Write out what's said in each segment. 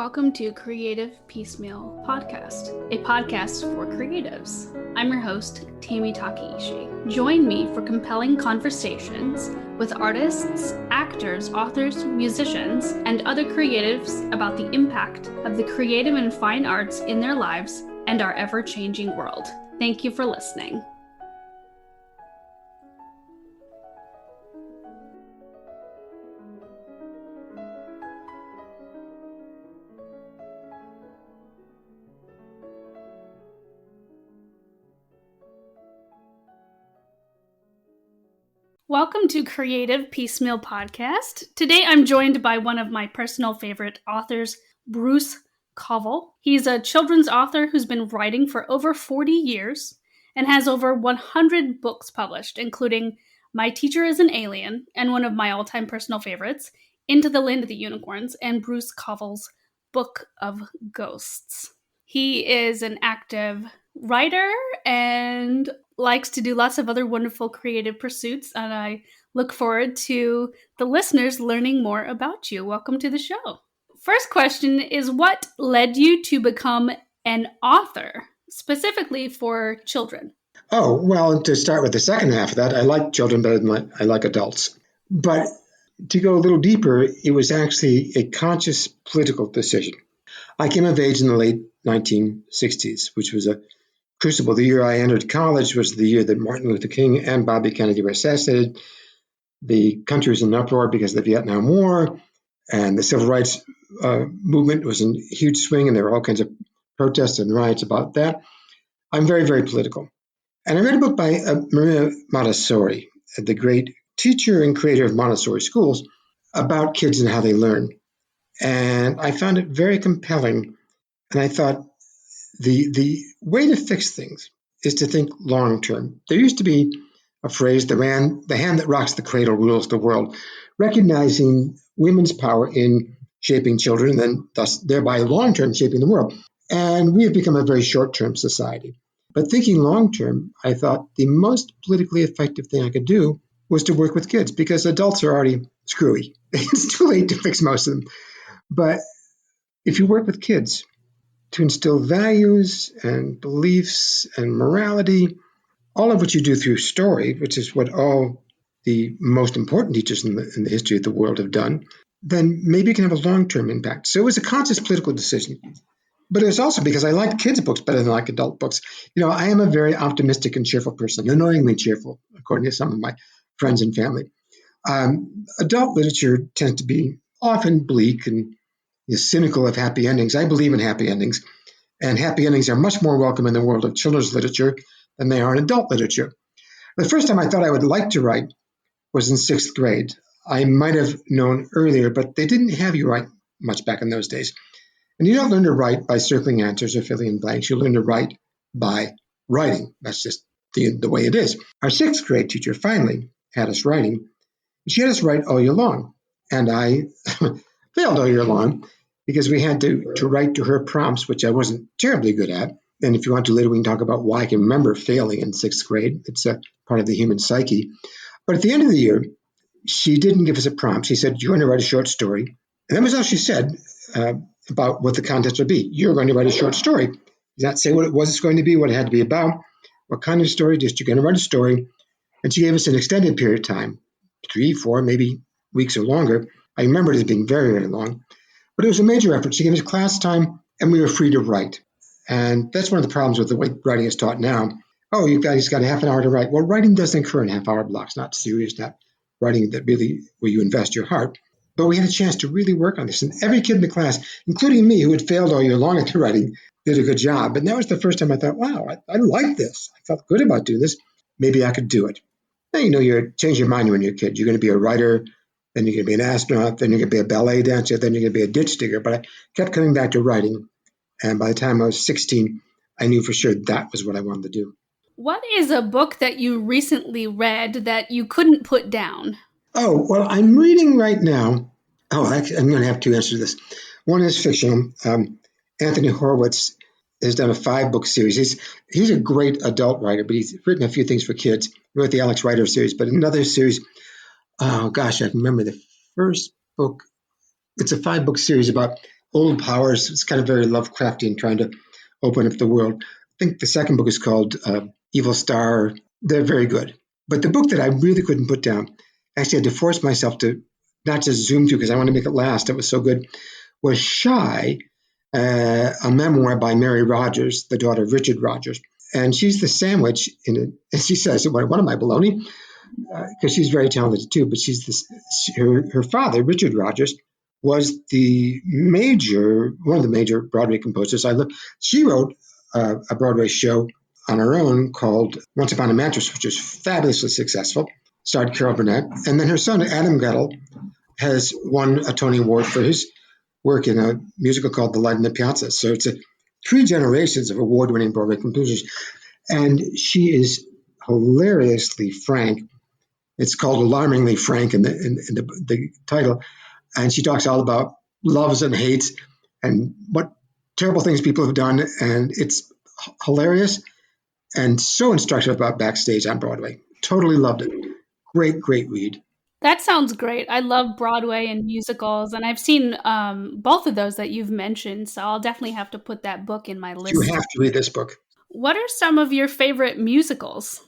Welcome to Creative Piecemeal Podcast, a podcast for creatives. I'm your host, Tammy Takeishi. Join me for compelling conversations with artists, actors, authors, musicians, and other creatives about the impact of the creative and fine arts in their lives and our ever-changing world. Thank you for listening. Welcome to Creative Piecemeal Podcast. Today I'm joined by one of my personal favorite authors, Bruce Coville. He's a children's author who's been writing for over 40 years and has over 100 books published, including My Teacher is an Alien and one of my all-time personal favorites, Into the Land of the Unicorns, and Bruce Coville's Book of Ghosts. He is an active writer and likes to do lots of other wonderful creative pursuits, and I look forward to the listeners learning more about you. Welcome to the show. First question is, what led you to become an author, specifically for children? Oh, well, to start with the second half of that, I like children better than I like adults. But to go a little deeper, it was actually a conscious political decision. I came of age in the late 1960s, which was a crucible. The year I entered college was the year that Martin Luther King and Bobby Kennedy were assassinated. The country was in uproar because of the Vietnam War, and the civil rights movement was in huge swing, and there were all kinds of protests and riots about that. I'm very, very political. And I read a book by Maria Montessori, the great teacher and creator of Montessori schools, about kids and how they learn. And I found it very compelling. And I thought, the way to fix things is to think long term. There used to be a phrase, the hand that rocks the cradle rules the world, recognizing women's power in shaping children and then thus thereby long term shaping the world. And we have become a very short term society. But thinking long term, I thought the most politically effective thing I could do was to work with kids, because adults are already screwy. It's too late to fix most of them. But if you work with kids, to instill values and beliefs and morality, all of which you do through story, which is what all the most important teachers in the history of the world have done, then maybe it can have a long-term impact. So it was a conscious political decision. But it was also because I liked kids' books better than I like adult books. You know, I am a very optimistic and cheerful person, annoyingly cheerful, according to some of my friends and family. Adult literature tends to be often bleak and cynical of happy endings. I believe in happy endings, and happy endings are much more welcome in the world of children's literature than they are in adult literature. The first time I thought I would like to write was in sixth grade. I might have known earlier, but they didn't have you write much back in those days. And you don't learn to write by circling answers or filling in blanks. You learn to write by writing. That's just the way it is. Our sixth grade teacher finally had us writing. She had us write all year long, and I failed all year long because we had to write to her prompts, which I wasn't terribly good at. And if you want to later, we can talk about why I can remember failing in sixth grade. It's a part of the human psyche. But at the end of the year, she didn't give us a prompt. She said, you're going to write a short story. And that was all she said about what the content would be. You're going to write a short story. Did not say what it was going to be, what it had to be about, what kind of story, just you're going to write a story. And she gave us an extended period of time, 3, 4, maybe weeks or longer. I remember it as being very, very long. But it was a major effort. She gave us class time, and we were free to write. And that's one of the problems with the way writing is taught now. Oh, you've got a half an hour to write. Well, writing doesn't occur in half-hour blocks, not serious, not writing that really where you invest your heart. But we had a chance to really work on this. And every kid in the class, including me, who had failed all year long at writing, did a good job. But that was the first time I thought, wow, I like this. I felt good about doing this. Maybe I could do it. Now, you change your mind when you're a kid. You're going to be a writer, then you're going to be an astronaut, then you're going to be a ballet dancer, then you're going to be a ditch digger. But I kept coming back to writing. And by the time I was 16, I knew for sure that was what I wanted to do. What is a book that you recently read that you couldn't put down? Oh, well, I'm reading right now. Oh, actually, I'm going to have two answers to this. One is fictional. Anthony Horowitz has done a 5-book series. He's a great adult writer, but he's written a few things for kids. He wrote the Alex Rider series, but another series, oh gosh, I remember the first book. It's a 5-book series about old powers. It's kind of very Lovecraftian, trying to open up the world. I think the second book is called Evil Star. They're very good. But the book that I really couldn't put down, actually had to force myself to not just zoom through because I want to make it last. It was so good. Was Shy, a memoir by Mary Rogers, the daughter of Richard Rogers. And she's the sandwich in it. And she says, "What am I, baloney?" Because she's very talented too. But she's this. Her father, Richard Rogers, was one of the major Broadway composers. She wrote a Broadway show on her own called Once Upon a Mattress, which is fabulously successful. Starred Carol Burnett, and then her son Adam Gettle has won a Tony Award for his work in a musical called The Light in the Piazza. So it's three generations of award-winning Broadway composers, and she is hilariously frank. It's called Alarmingly Frank in the title, and she talks all about loves and hates and what terrible things people have done, and it's hilarious and so instructive about backstage on Broadway. Totally loved it. Great read. That sounds great. I love Broadway and musicals, and I've seen both of those that you've mentioned, so I'll definitely have to put that book in my list. You have to read this book. What are some of your favorite musicals?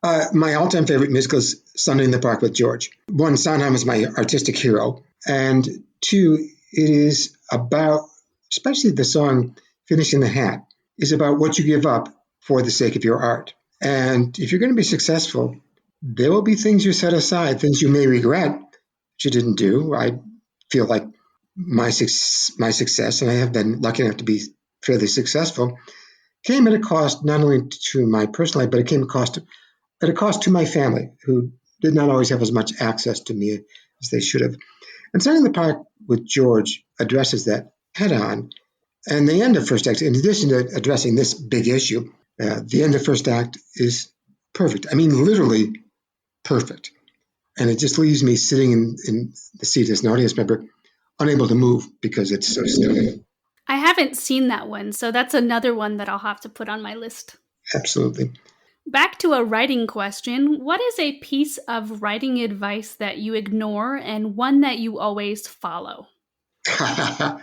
My all-time favorite musical is Sunday in the Park with George. One, Sondheim is my artistic hero, and two, it is about, especially the song Finishing the Hat, is about what you give up for the sake of your art. And if you're going to be successful, there will be things you set aside, things you may regret that you didn't do. I feel like my success, and I have been lucky enough to be fairly successful, came at a cost not only to my personal life, but it came at a cost to my family, who did not always have as much access to me as they should have. And Sunday in the Park with George addresses that head on. And the end of first act, in addition to addressing this big issue, the end of first act is perfect. I mean, literally perfect. And it just leaves me sitting in the seat as an audience member, unable to move because it's so stunning. I haven't seen that one, so that's another one that I'll have to put on my list. Absolutely. Back to a writing question. What is a piece of writing advice that you ignore and one that you always follow? The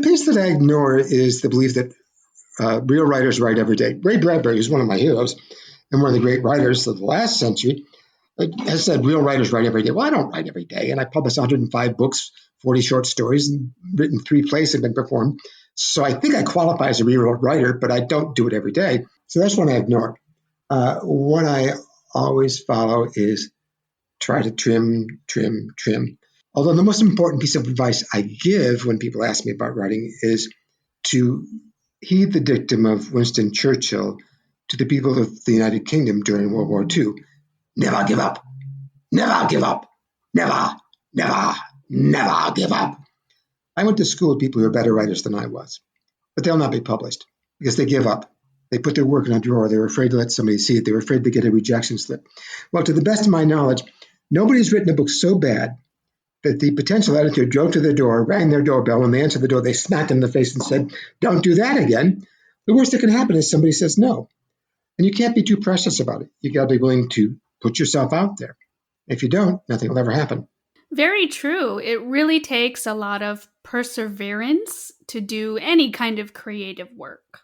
piece that I ignore is the belief that real writers write every day. Ray Bradbury is one of my heroes and one of the great writers of the last century. Has said real writers write every day. Well, I don't write every day, and I published 105 books, 40 short stories, and written 3 plays have been performed. So I think I qualify as a real writer, but I don't do it every day. So that's one I ignore. One I always follow is try to trim. Although the most important piece of advice I give when people ask me about writing is to heed the dictum of Winston Churchill to the people of the United Kingdom during World War II. Never give up. Never give up. Never give up. I went to school with people who are better writers than I was, but they'll not be published because they give up. They put their work in a drawer. They were afraid to let somebody see it. They were afraid to get a rejection slip. Well, to the best of my knowledge, nobody's written a book so bad that the potential editor drove to their door, rang their doorbell. When they answered the door, they smacked them in the face and said, "Don't do that again." The worst that can happen is somebody says no. And you can't be too precious about it. You got to be willing to put yourself out there. If you don't, nothing will ever happen. Very true. It really takes a lot of perseverance to do any kind of creative work.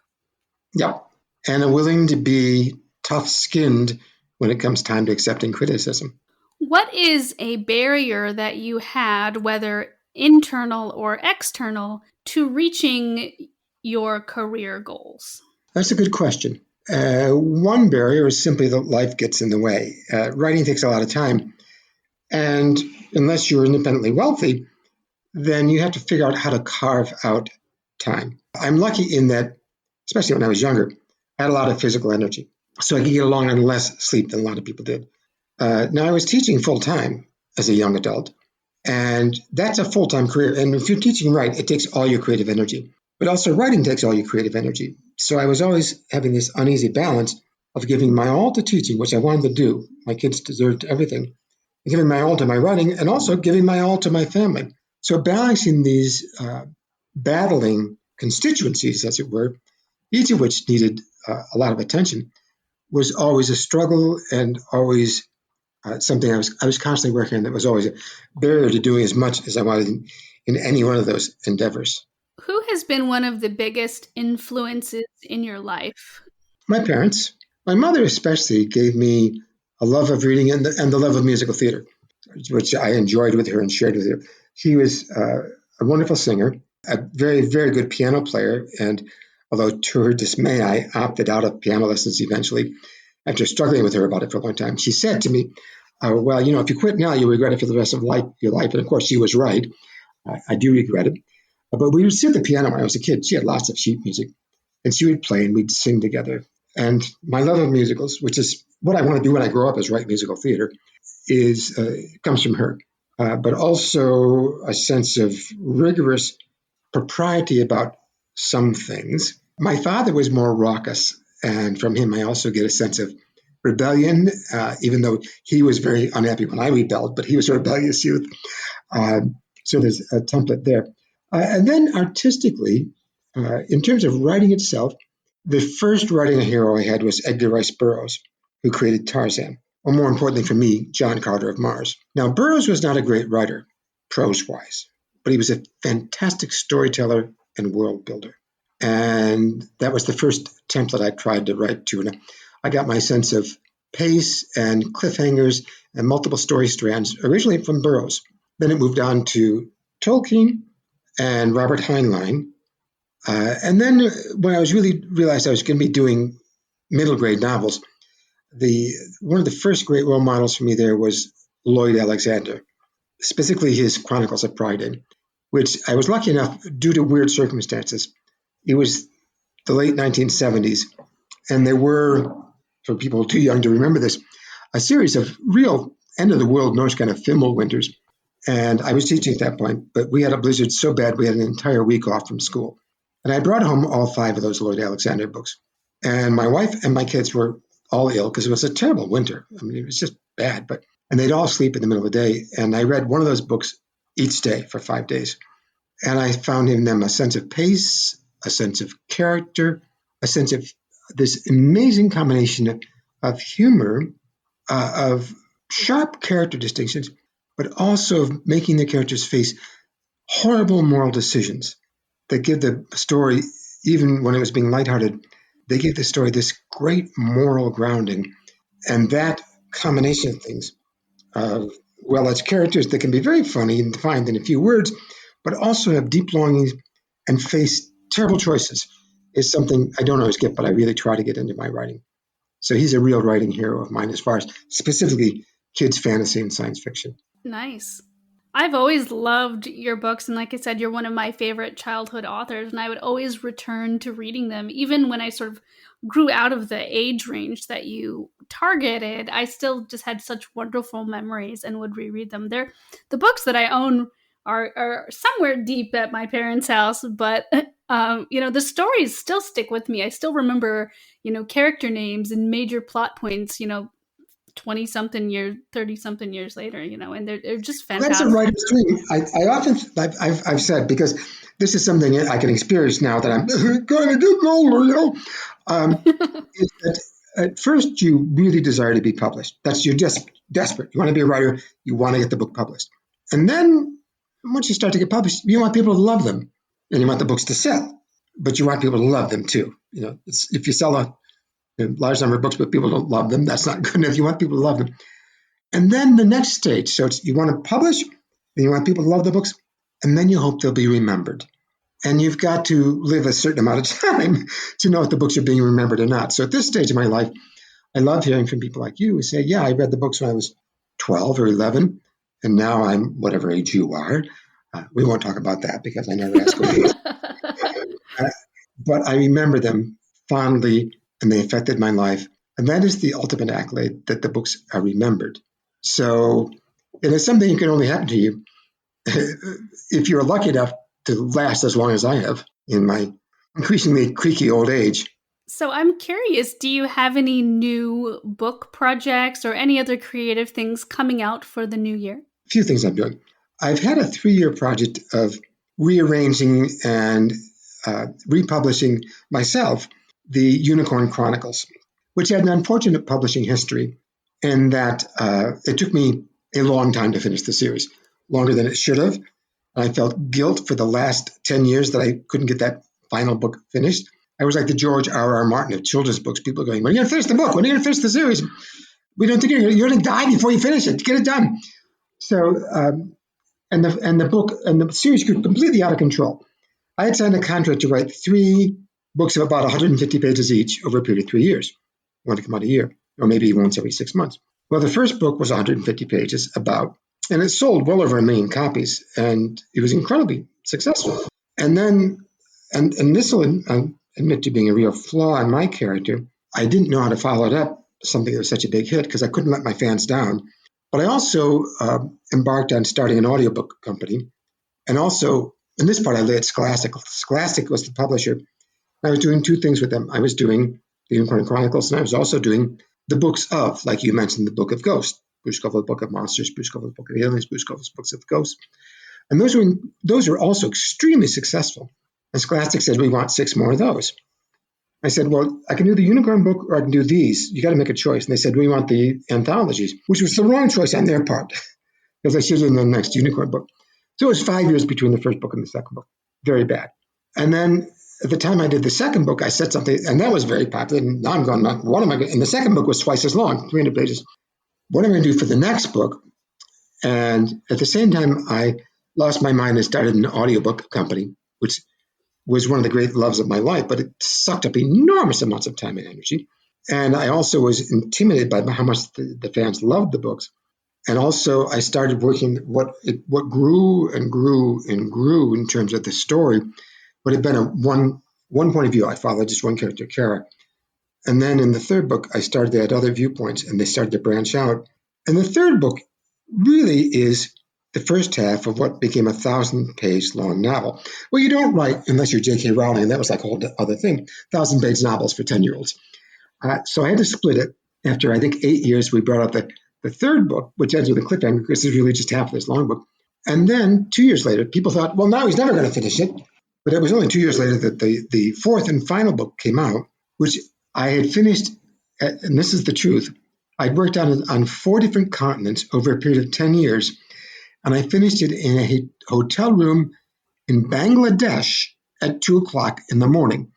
Yeah. And are willing to be tough-skinned when it comes time to accepting criticism. What is a barrier that you had, whether internal or external, to reaching your career goals? That's a good question. One barrier is simply that life gets in the way. Writing takes a lot of time. And unless you're independently wealthy, then you have to figure out how to carve out time. I'm lucky in that, especially when I was younger, I had a lot of physical energy. So I could get along on less sleep than a lot of people did. Now, I was teaching full-time as a young adult, and that's a full-time career. And if you're teaching right, it takes all your creative energy. But also writing takes all your creative energy. So I was always having this uneasy balance of giving my all to teaching, which I wanted to do. My kids deserved everything. And giving my all to my writing, and also giving my all to my family. So balancing these battling constituencies, as it were, each of which needed a lot of attention, was always a struggle and always something I was constantly working on. That was always a barrier to doing as much as I wanted in any one of those endeavors. Who has been one of the biggest influences in your life? My parents, my mother especially, gave me a love of reading and the love of musical theater, which I enjoyed with her and shared with her. She was a wonderful singer, a very, very good piano player, and although to her dismay, I opted out of piano lessons eventually after struggling with her about it for a long time. She said to me, well, if you quit now, you'll regret it for the rest of your life. And of course, she was right. I do regret it. But we would sit at the piano when I was a kid. She had lots of sheet music, and she would play and we'd sing together. And my love of musicals, which is what I want to do when I grow up, is write musical theater, comes from her. But also a sense of rigorous propriety about some things. My father was more raucous, and from him I also get a sense of rebellion, even though he was very unhappy when I rebelled, but he was a rebellious youth. So there's a template there. And then artistically, in terms of writing itself, the first writing hero I had was Edgar Rice Burroughs, who created Tarzan, or more importantly for me, John Carter of Mars. Now, Burroughs was not a great writer, prose-wise, but he was a fantastic storyteller and world builder. And that was the first template I tried to write to. And I got my sense of pace and cliffhangers and multiple story strands originally from Burroughs. Then it moved on to Tolkien and Robert Heinlein. And then when I realized I was going to be doing middle grade novels, one of the first great role models for me there was Lloyd Alexander, specifically his Chronicles of Prydain, which I was lucky enough, due to weird circumstances. It was the late 1970s, and there were, for people too young to remember this, a series of real end-of-the-world Norse kind of Fimmel winters. And I was teaching at that point, but we had a blizzard so bad we had an entire week off from school. And I brought home all 5 of those Lloyd Alexander books. And my wife and my kids were all ill because it was a terrible winter. I mean, it was just bad. And they'd all sleep in the middle of the day. And I read one of those books each day for 5 days. And I found in them a sense of pace, a sense of character, a sense of this amazing combination of humor, of sharp character distinctions, but also of making the characters face horrible moral decisions that give the story, even when it was being lighthearted, they give the story this great moral grounding. And that combination of things, it's characters that can be very funny and defined in a few words, but also have deep longings and face terrible choices, is something I don't always get, but I really try to get into my writing. So he's a real writing hero of mine as far as specifically kids' fantasy and science fiction. Nice. I've always loved your books, and like I said, you're one of my favorite childhood authors, and I would always return to reading them. Even when I sort of grew out of the age range that you targeted, I still just had such wonderful memories and would reread them. The books that I own are somewhere deep at my parents' house, but the stories still stick with me. I still remember, character names and major plot points, 20-something years, 30-something years later, and they're just fantastic. That's a writer's dream. I've said, because this is something I can experience now that I'm kind of getting older, is that at first you really desire to be published. You're just desperate. You want to be a writer. You want to get the book published. And then once you start to get published, you want people to love them, and you want the books to sell, but you want people to love them too. If you sell a large number of books, but people don't love them, that's not good enough. You want people to love them. And then the next stage, so you want to publish, and you want people to love the books, and then you hope they'll be remembered. And you've got to live a certain amount of time to know if the books are being remembered or not. So at this stage of my life, I love hearing from people like you who say, yeah, I read the books when I was 12 or 11, and now I'm whatever age you are. We won't talk about that because I never ask what age. But I remember them fondly, and they affected my life. And that is the ultimate accolade, that the books are remembered. So it is something that can only happen to you if you're lucky enough to last as long as I have in my increasingly creaky old age. So I'm curious, do you have any new book projects or any other creative things coming out for the new year? A few things I'm doing. I've had a 3-year project of rearranging and republishing myself the Unicorn Chronicles, which had an unfortunate publishing history in that it took me a long time to finish the series, longer than it should have. And I felt guilt for the last 10 years that I couldn't get that final book finished. I was like the George R. R. Martin of children's books. People going, when are you going to finish the book? When are you going to finish the series? We don't think you're going to die before you finish it. Get it done. So, and the series grew completely out of control. I had signed a contract to write 3 books of about 150 pages each over a period of 3 years. One to come out a year, or maybe once every 6 months. Well, the first book was 150 pages and it sold well over 1 million copies, and it was incredibly successful. And then, and this will admit to being a real flaw in my character, I didn't know how to follow it up, something that was such a big hit, because I couldn't let my fans down. But I also embarked on starting an audiobook company. And also, in this part, I led Scholastic. Scholastic was the publisher. I was doing 2 things with them. I was doing the Unicorn Chronicles, and I was also doing the books of, like you mentioned, the Book of Ghosts. Bruce Coville's Book of Monsters, Bruce Coville's Book of Aliens, Bruce Coville's Books of Ghosts. And those were also extremely successful. And Scholastic said, we want 6 more of those. I said, well, I can do the Unicorn book or I can do these. You got to make a choice. And they said, we want the anthologies, which was the wrong choice on their part, because I should have done the next Unicorn book. So it was 5 years between the first book and the second book. Very bad. And then at the time I did the second book, I said something, and that was very popular. And now I'm going, what am I going to do? And the second book was twice as long, 300 pages. What am I going to do for the next book? And at the same time, I lost my mind and started an audiobook company, which was one of the great loves of my life, but it sucked up enormous amounts of time and energy. And I also was intimidated by how much the fans loved the books. And also I started working what grew and grew and grew in terms of the story, but it had been one point of view. I followed just one character, Kara. And then in the third book, I started to add other viewpoints, and they started to branch out. And the third book really is the first half of what became a 1,000-page long novel. Well, you don't write, unless you're J.K. Rowling, and that was like a whole other thing, 1,000-page novels for 10-year-olds. So I had to split it. After, I think, 8 years, we brought out the third book, which ends with a cliffhanger, because it's really just half of this long book. And then 2 years later, people thought, well, now he's never going to finish it. But it was only 2 years later that the fourth and final book came out, which I had finished, and this is the truth, I'd worked on 4 different continents over a period of 10 years, and I finished it in a hotel room in Bangladesh at 2 o'clock in the morning,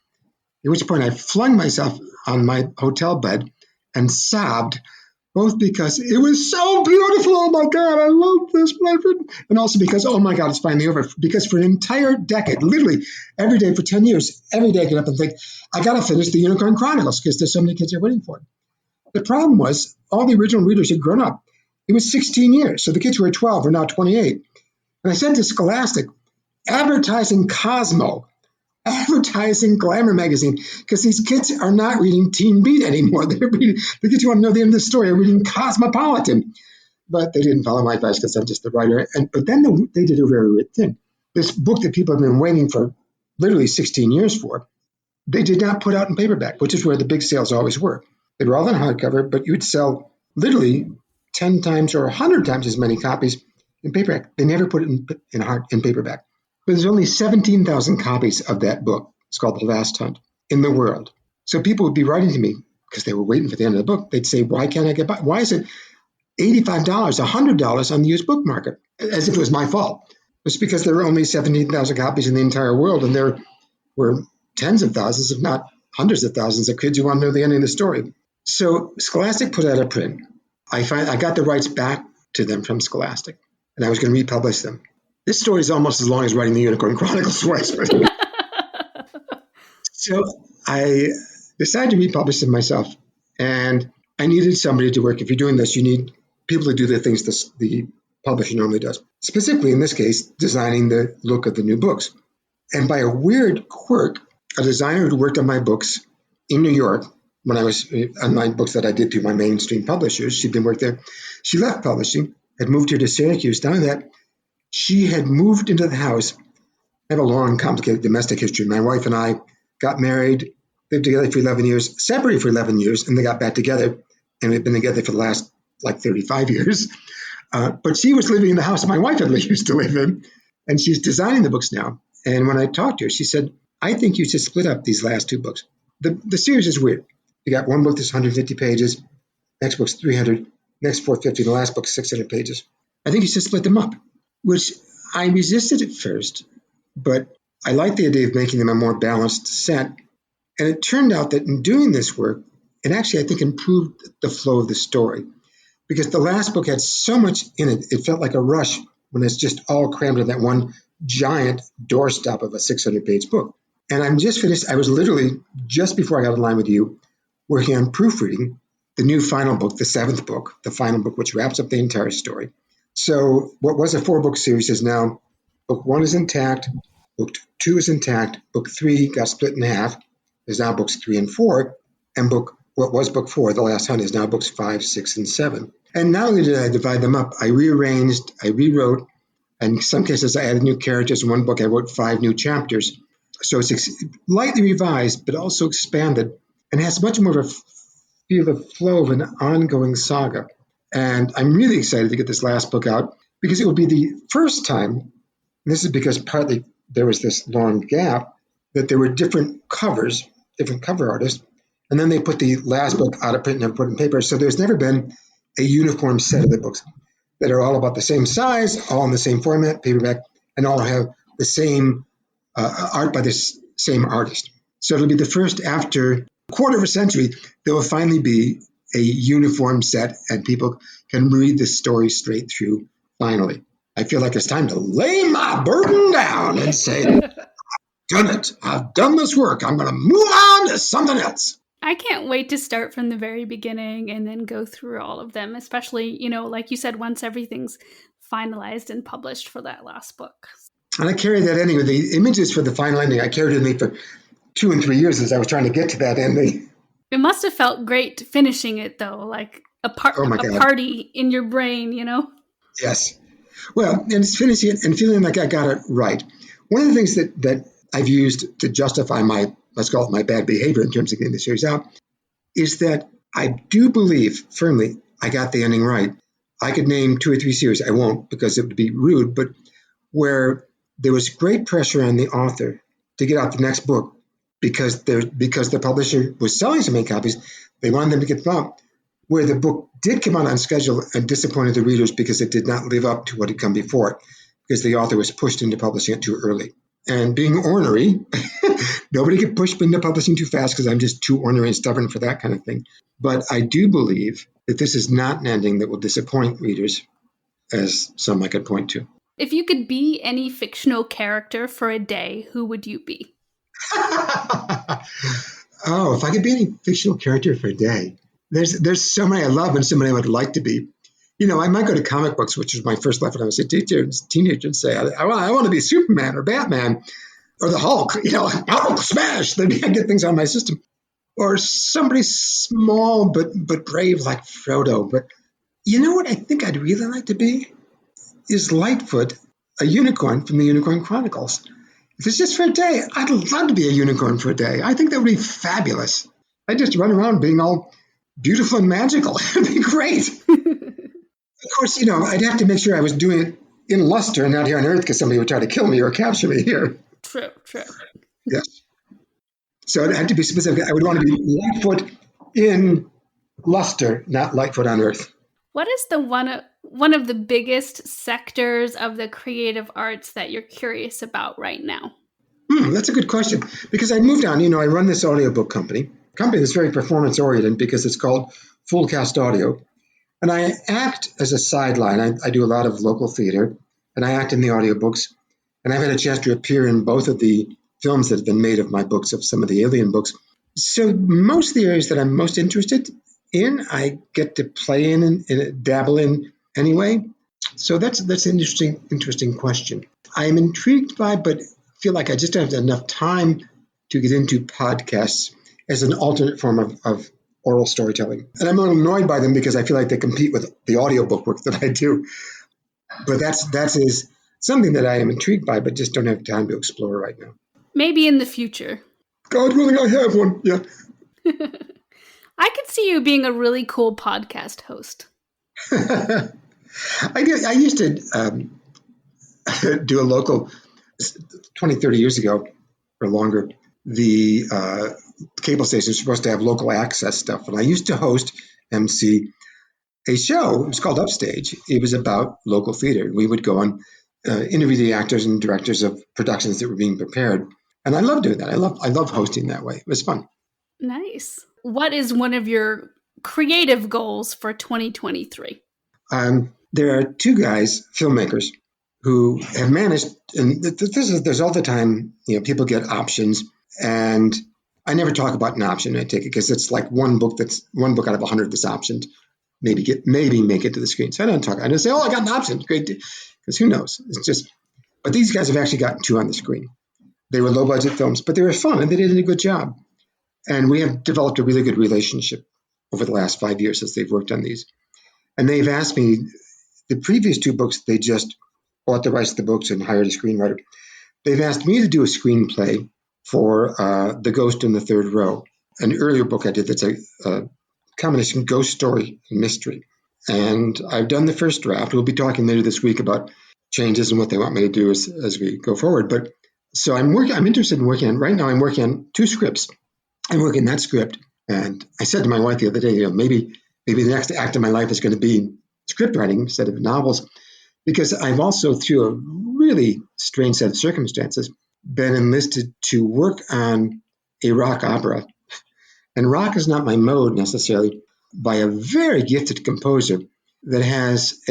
at which point I flung myself on my hotel bed and sobbed, both because it was so beautiful, oh my God, I love this, and also because, oh my God, it's finally over. Because for an entire decade, literally every day for 10 years, every day I get up and think, I got to finish the Unicorn Chronicles because there's so many kids are waiting for it. The problem was all the original readers had grown up. It was 16 years, so the kids who were 12 are now 28. And I said to Scholastic, advertising Cosmo, advertising Glamour magazine, because these kids are not reading Teen Beat anymore. They're reading, the kids who want to know the end of the story are reading Cosmopolitan. But they didn't follow my advice because I'm just the writer. But then they did a very weird thing. This book that people have been waiting for literally 16 years for, they did not put out in paperback, which is where the big sales always were. They were all in hardcover, but you'd sell literally 10 times or 100 times as many copies in paperback. They never put it in paperback. But there's only 17,000 copies of that book. It's called The Last Hunt in the world. So people would be writing to me because they were waiting for the end of the book. They'd say, why can't I get by? Why is it $85, $100 on the used book market? As if it was my fault. It's because there were only 17,000 copies in the entire world, and there were tens of thousands, if not hundreds of thousands of kids who want to know the ending of the story. So Scholastic put out a print. I got the rights back to them from Scholastic, and I was going to republish them. This story is almost as long as writing the Unicorn Chronicles twice. So I decided to republish them myself, and I needed somebody to work. If you're doing this, you need people to do the things the publisher normally does. Specifically, in this case, designing the look of the new books. And by a weird quirk, a designer who worked on my books in New York, when I was on my books that I did through my mainstream publishers, she'd been working there. She left publishing, had moved here to Syracuse. Down that, she had moved into the house. I have a long, complicated domestic history. My wife and I got married, lived together for 11 years, separated for 11 years, and they got back together. And we've been together for the last, 35 years. But she was living in the house that my wife had used to live in, and she's designing the books now. And when I talked to her, she said, I think you should split up these last 2 books. The series is weird. You got one book that's 150 pages, next book's 300, next 450, the last book's 600 pages. I think you should split them up, which I resisted at first, but I liked the idea of making them a more balanced set. And it turned out that in doing this work, it actually, I think, improved the flow of the story. Because the last book had so much in it, it felt like a rush when it's just all crammed in that one giant doorstop of a 600-page book. And I'm just finished, I was literally, just before I got in line with you, working on proofreading the new final book, the 7th book, the final book, which wraps up the entire story. So what was a 4-book series is now, book 1 is intact, book 2 is intact, book 3 got split in half, is now books 3 and 4, and what was book 4, The Last Hunt, is now books 5, 6, and 7. And not only did I divide them up, I rearranged, I rewrote, and in some cases I added new characters. In one book I wrote 5 new chapters. So it's lightly revised, but also expanded, and has much more of a feel of flow of an ongoing saga. And I'm really excited to get this last book out, because it will be the first time, and this is because partly there was this long gap, that there were different covers, different cover artists, and then they put the last book out of print and never put it in paper. So there's never been a uniform set of the books that are all about the same size, all in the same format, paperback, and all have the same art by the same artist. So it'll be the first after a quarter of a century, there will finally be a uniform set and people can read the story straight through finally. I feel like it's time to lay my burden down and say, done it. I've done this work. I'm going to move on to something else. I can't wait to start from the very beginning and then go through all of them, especially, like you said, once everything's finalized and published for that last book. And I carried that ending with the images for the final ending. I carried it with me for 2 and 3 years as I was trying to get to that ending. It must have felt great finishing it, though, like a party in your brain, Yes. Well, and it's finishing it and feeling like I got it right. One of the things that I've used to justify my, let's call it my bad behavior in terms of getting the series out, is that I do believe firmly I got the ending right. I could name 2 or 3 series. I won't because it would be rude, but where there was great pressure on the author to get out the next book because the publisher was selling so many copies, they wanted them to get them out. Where the book did come out on schedule and disappointed the readers because it did not live up to what had come before it, because the author was pushed into publishing it too early. And being ornery, nobody get pushed into publishing too fast because I'm just too ornery and stubborn for that kind of thing. But I do believe that this is not an ending that will disappoint readers, as some I could point to. If you could be any fictional character for a day, who would you be? Oh, if I could be any fictional character for a day. There's so many I love and so many I would like to be. I might go to comic books, which was my first love when I was a teenager, and say, I want to be Superman or Batman or the Hulk, Hulk smash. Then I get things on my system. Or somebody small but brave like Frodo. But you know what I think I'd really like to be? Is Lightfoot, a unicorn from the Unicorn Chronicles. If it's just for a day, I'd love to be a unicorn for a day. I think that would be fabulous. I'd just run around being all beautiful and magical. It'd be great. Of course, I'd have to make sure I was doing it in Luster and not here on Earth because somebody would try to kill me or capture me here. True. Yes. So it'd have to be specific. I would want to be Lightfoot in Luster, not Lightfoot on Earth. What is the one of the biggest sectors of the creative arts that you're curious about right now? That's a good question. Because I moved on, I run this audiobook company that's very performance-oriented because it's called Full Cast Audio. And I act as a sideline. I do a lot of local theater, and I act in the audiobooks. And I've had a chance to appear in both of the films that have been made of my books, of some of the Alien books. So most of the areas that I'm most interested in, I get to play in and dabble in anyway. So that's an interesting question. I'm intrigued by, but feel like I just don't have enough time to get into podcasts as an alternate form of oral storytelling. And I'm annoyed by them because I feel like they compete with the audiobook work that I do. But that is something that I am intrigued by, but just don't have time to explore right now. Maybe in the future. God willing, I have one. Yeah. I could see you being a really cool podcast host. I used to do a local, 20, 30 years ago or longer, the cable station is supposed to have local access stuff. And I used to MC a show. It was called Upstage. It was about local theater. We would go on interview the actors and directors of productions that were being prepared. And I love doing that. I love hosting that way. It was fun. Nice. What is one of your creative goals for 2023? There are two guys, filmmakers, who have managed, and there's all the time, people get options, and I never talk about an option. I take it because it's like one book out of 100 that's optioned. Maybe make it to the screen. So I don't talk. I just say, "Oh, I got an option, great," because who knows? It's just. But these guys have actually gotten two on the screen. They were low budget films, but they were fun and they did a good job. And we have developed a really good relationship over the last 5 years since they've worked on these. And they've asked me, the previous two books, they just bought the rights to the books and hired a screenwriter. They've asked me to do a screenplay for The Ghost in the Third Row, an earlier book I did that's a combination ghost story and mystery. And I've done the first draft. We'll be talking later this week about changes and what they want me to do as we go forward. But so I'm interested in working on, right now I'm working on two scripts. I'm working that script. And I said to my wife the other day, maybe the next act of my life is going to be script writing instead of novels, because I've also, through a really strange set of circumstances, been enlisted to work on a rock opera. And rock is not my mode necessarily, by a very gifted composer that has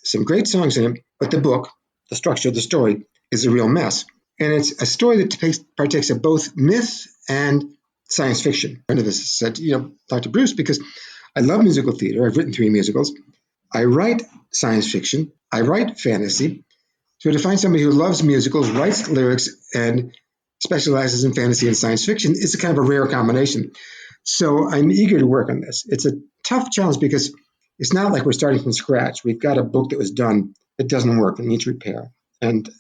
some great songs in it, but the structure of the story, is a real mess. And it's a story that partakes of both myth and science fiction. One of us said, talk to Bruce, because I love musical theater. I've written 3 musicals. I write science fiction. I write fantasy. So to find somebody who loves musicals, writes lyrics, and specializes in fantasy and science fiction is a kind of a rare combination. So I'm eager to work on this. It's a tough challenge because it's not like we're starting from scratch. We've got a book that was done that doesn't work and needs repair. And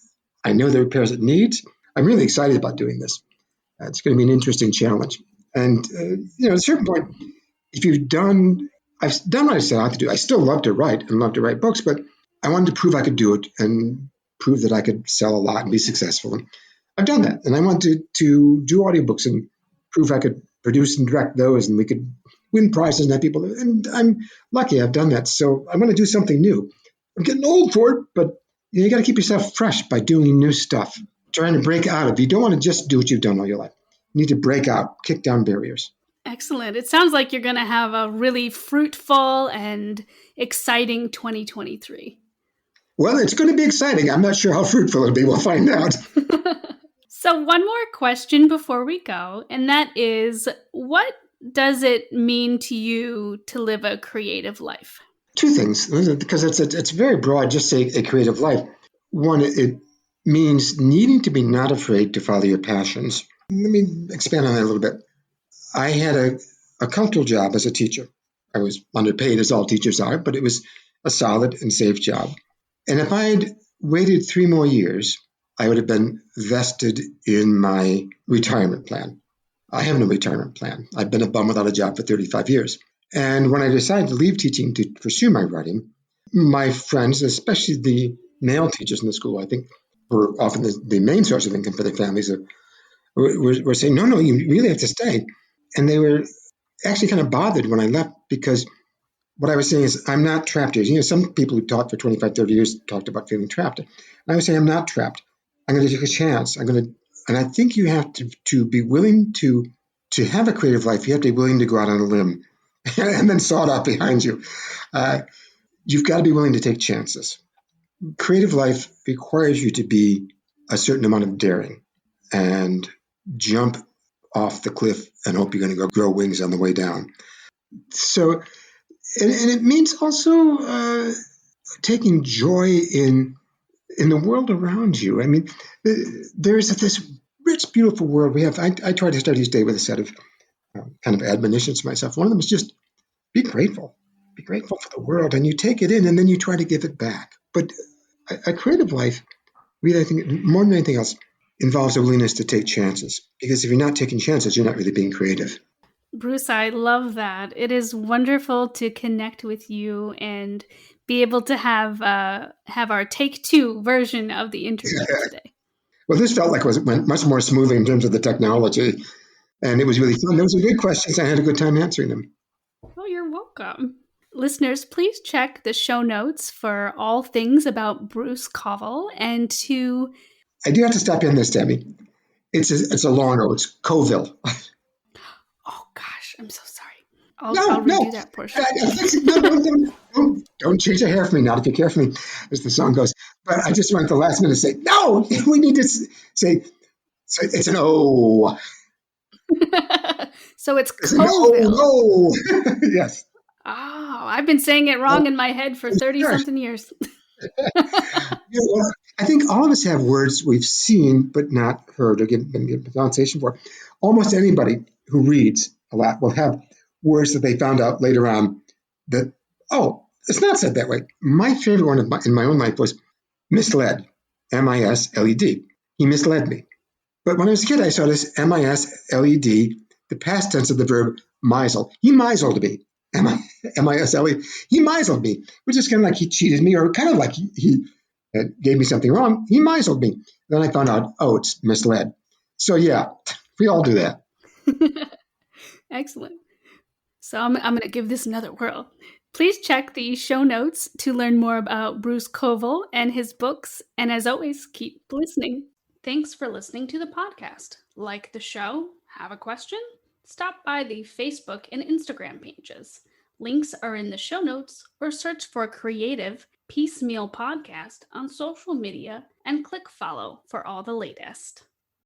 I know the repairs it needs. I'm really excited about doing this. It's going to be an interesting challenge. And, at a certain point, I've done what I set out to do. I still love to write and love to write books, but I wanted to prove I could do it and prove that I could sell a lot and be successful. And I've done that. And I wanted to do audiobooks and prove I could produce and direct those, and we could win prizes and have people. And I'm lucky I've done that. So I want to do something new. I'm getting old for it, but you got to keep yourself fresh by doing new stuff, trying to break out of. You don't want to just do what you've done all your life. You need to break out, kick down barriers. Excellent. It sounds like you're going to have a really fruitful and exciting 2023. Well, it's going to be exciting. I'm not sure how fruitful it'll be. We'll find out. So one more question before we go, and that is, what does it mean to you to live a creative life? Two things, because it's very broad, just say a creative life. One, it means needing to be not afraid to follow your passions. Let me expand on that a little bit. I had a comfortable job as a teacher. I was underpaid, as all teachers are, but it was a solid and safe job. And if I had waited 3 more years, I would have been vested in my retirement plan. I have no retirement plan. I've been a bum without a job for 35 years. And when I decided to leave teaching to pursue my writing, my friends, especially the male teachers in the school, I think were often the main source of income for their families, were saying, no, you really have to stay. And they were actually kind of bothered when I left, because what I was saying is, I'm not trapped here. Some people who taught for 25, 30 years talked about feeling trapped. And I was saying, I'm not trapped. I'm going to take a chance. And I think you have to be willing to have a creative life. You have to be willing to go out on a limb and then saw it out behind you. You've got to be willing to take chances. Creative life requires you to be a certain amount of daring and jump off the cliff and hope you're going to go grow wings on the way down. So, and it means also taking joy in the world around you. I mean, there's this rich, beautiful world we have. I try to start each day with a set of kind of admonitions to myself. One of them is just be grateful. Be grateful for the world, and you take it in, and then you try to give it back. But a creative life, really, I think, more than anything else, involves a willingness to take chances. Because if you're not taking chances, you're not really being creative. Bruce, I love that. It is wonderful to connect with you and be able to have our take 2 version of the interview today. Well, this felt like it went much more smoothly in terms of the technology, and it was really fun. Those were good questions. I had a good time answering them. Oh, you're welcome. Listeners, please check the show notes for all things about Bruce Coville and to... I do have to stop you on this, Debbie. It's a long note. It's Coville. Oh, gosh, I'm so sorry. I'll No, redo that portion. Don't change a hair for me, not if you care for me, as the song goes. But I just went at the last minute to say, no, we need to say it's an O. So it's It's an O, no. Yes. Oh, I've been saying it wrong in my head for 30-something years. Well, I think all of us have words we've seen but not heard or been given pronunciation for. Almost anybody who reads a lot will have words that they found out later on that, oh, it's not said that way. My favorite one in my own life was misled, M-I-S-L-E-D. He misled me. But when I was a kid, I saw this M-I-S-L-E-D, the past tense of the verb misle. He misled me. M-I-S-L-E. He misled me, which is kind of like he cheated me, or kind of like he gave me something wrong. He misled me. Then I found out, oh, it's misled. So yeah, we all do that. Excellent. So I'm going to give this another whirl. Please check the show notes to learn more about Bruce Coville and his books. And as always, keep listening. Thanks for listening to the podcast. Like the show? Have a question? Stop by the Facebook and Instagram pages. Links are in the show notes, or search for Creative Piecemeal Podcast on social media and click follow for all the latest.